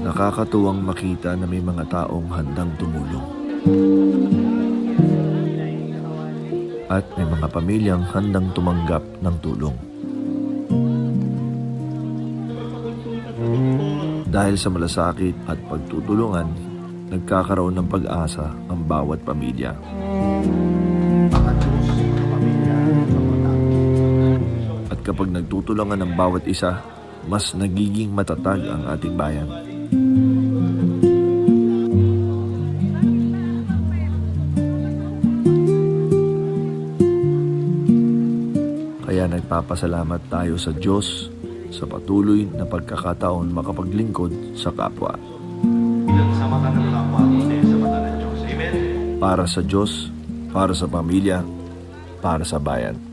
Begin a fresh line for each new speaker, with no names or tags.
Nakakatuwang makita na may mga taong handang tumulong at may mga pamilyang handang tumanggap ng tulong. Dahil sa malasakit at pagtutulungan, nagkakaroon ng pag-asa ang bawat pamilya. At kapag nagtutulungan ang bawat isa, mas nagiging matatag ang ating bayan. Kaya nagpapasalamat tayo sa Diyos sa patuloy na pagkakataon makapaglingkod sa kapwa.
Sa mata ng kapwa, kundi sa mata ng Diyos. Amen?
Para sa Diyos, para sa pamilya, para sa bayan.